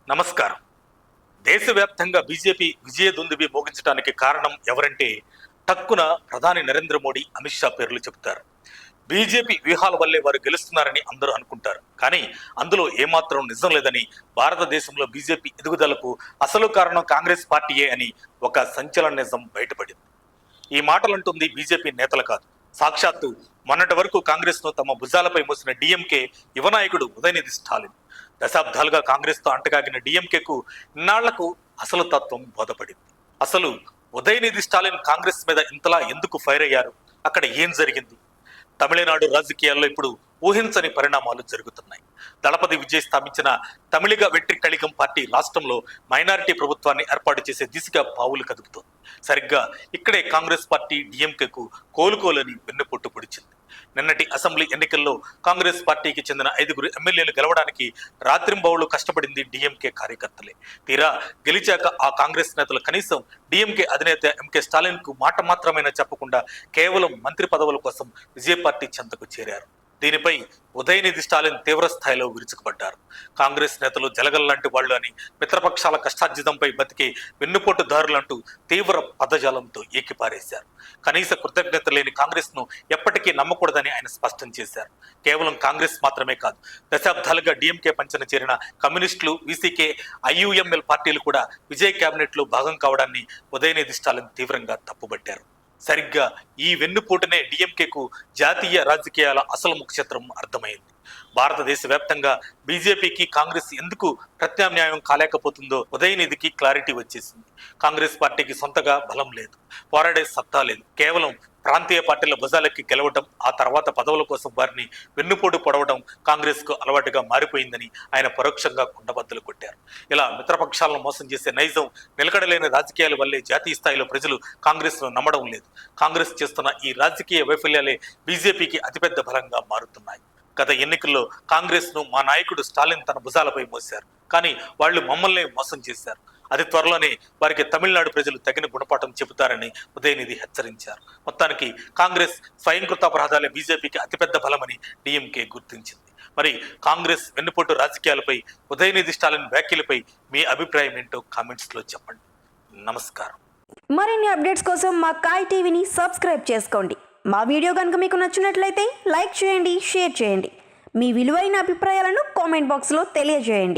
నమస్కారం. దేశవ్యాప్తంగా బీజేపీ విజయదుందుబి మోగించడానికి కారణం ఎవరంటే టక్కున ప్రధాని నరేంద్ర మోడీ, అమిత్ షా పేర్లు చెబుతారు. బీజేపీ వ్యూహాల వల్లే వారు గెలుస్తున్నారని అందరూ అనుకుంటారు. కానీ అందులో ఏమాత్రం నిజం లేదని, భారతదేశంలో బీజేపీ ఎదుగుదలకు అసలు కారణం కాంగ్రెస్ పార్టీయే అని ఒక సంచలన నిజం బయటపడింది. ఈ మాటలంటుంది బీజేపీ నేతలు కాదు, సాక్షాత్తు మొన్నటి వరకు కాంగ్రెస్ ను తమ భుజాలపై మోసిన డిఎంకే యువనాయకుడు ఉదయనిధి స్టాలిన్. దశాబ్దాలుగా కాంగ్రెస్ తో అంటగాగిన డిఎంకేకు ఇన్నాళ్లకు అసలు తత్వం బోధపడింది. అసలు ఉదయనిధి స్టాలిన్ కాంగ్రెస్ మీద ఇంతలా ఎందుకు ఫైర్ అయ్యారు? అక్కడ ఏం జరిగింది? తమిళనాడు రాజకీయాల్లో ఇప్పుడు ఊహించని పరిణామాలు జరుగుతున్నాయి. దళపతి విజయ్ స్థాపించిన తమిళిగ వెట్రి కళిగం పార్టీ రాష్ట్రంలో మైనారిటీ ప్రభుత్వాన్ని ఏర్పాటు చేసే దిశగా పావులు కదుపుతోంది. సరిగ్గా ఇక్కడే కాంగ్రెస్ పార్టీ డిఎంకేకు కోలుకోలని వెన్నుపోటు పొడిచింది. నిన్నటి అసెంబ్లీ ఎన్నికల్లో కాంగ్రెస్ పార్టీకి చెందిన 5 ఎమ్మెల్యేలు గెలవడానికి రాత్రింబవళ్లు కష్టపడింది డిఎంకే కార్యకర్తలే. తీరా గెలిచాక ఆ కాంగ్రెస్ నేతలు కనీసం డిఎంకే అధినేత ఎంకే స్టాలిన్ కు మాట మాత్రమైనా చెప్పకుండా కేవలం మంత్రి పదవుల కోసం విజయ పార్టీ చెంతకు చేరారు. దీనిపై ఉదయనిధి స్టాలిన్ తీవ్ర స్థాయిలో విరుచుకుపడ్డారు. కాంగ్రెస్ నేతలు జలగల్లాంటి వాళ్లు అని, మిత్రపక్షాల కష్టార్జితంపై బతికే వెన్నుపోటుదారులంటూ తీవ్ర పదజాలంతో ఏకిపారేశారు. కనీస కృతజ్ఞత లేని కాంగ్రెస్ ను ఎప్పటికీ నమ్మకూడదని ఆయన స్పష్టం చేశారు. కేవలం కాంగ్రెస్ మాత్రమే కాదు, దశాబ్దాలుగా డిఎంకే పంచన చేరిన కమ్యూనిస్టులు, వీసీకే, ఐయుఎంఎల్ పార్టీలు కూడా విజయ్ కేబినెట్ లో భాగం కావడాన్ని ఉదయనిధి స్టాలిన్ తీవ్రంగా తప్పుబట్టారు. సరిగ్గా ఈ వెన్నుపోటునే డిఎంకేకు జాతీయ రాజకీయాల అసలు ముఖ్యచిత్రం అర్థమైంది. భారతదేశ వ్యాప్తంగా బీజేపీకి కాంగ్రెస్ ఎందుకు ప్రత్యామ్నాయం కాలేకపోతుందో ఉదయనిధికి క్లారిటీ వచ్చేసింది. కాంగ్రెస్ పార్టీకి సొంతగా బలం లేదు, పోరాడే సత్తా లేదు. కేవలం ప్రాంతీయ పార్టీల భుజాలెక్కి గెలవడం, ఆ తర్వాత పదవుల కోసం వారిని వెన్నుపోటు పొడవడం కాంగ్రెస్ కు అలవాటుగా మారిపోయిందని ఆయన పరోక్షంగా కుండబద్దలు కొట్టారు. ఇలా మిత్రపక్షాలను మోసం చేసే నైజం, నిలకడలేని రాజకీయాల వల్లే జాతీయ స్థాయిలో ప్రజలు కాంగ్రెస్ ను నమ్మడం లేదు. కాంగ్రెస్ చేస్తున్న ఈ రాజకీయ వైఫల్యాలే బీజేపీకి అతిపెద్ద బలంగా మారుతున్నాయి. గత ఎన్నికల్లో కాంగ్రెస్ ను మా నాయకుడు స్టాలిన్ తన భుజాలపై మోశారు, కానీ వాళ్ళు మమ్మల్నే మోసం చేశారు. అతి త్వరలోనే వారికి తమిళనాడు ప్రజలు తగిన గుణపాఠం చెబుతారని ఉదయనిధి హెచ్చరించారు. మొత్తానికి కాంగ్రెస్ స్వయంకృతాపరాధాలే బీజేపీకి అతిపెద్ద బలమని డిఎంకే గుర్తించింది. మరి కాంగ్రెస్ వెన్నుపోటు రాజకీయాలపై ఉదయనిధి స్టాలిన్ వ్యాఖ్యలపై మీ అభిప్రాయం ఏంటో కామెంట్స్ లో చెప్పండి. నమస్కారం. మరిన్ని అప్డేట్స్ కోసం మా కాయ్ టీవీని సబ్స్క్రైబ్ చేసుకోండి. మా వీడియో కనుక మీకు నచ్చినట్లయితే లైక్ చేయండి, షేర్ చేయండి. మీ విలువైన అభిప్రాయాలను కామెంట్ బాక్స్లో తెలియజేయండి.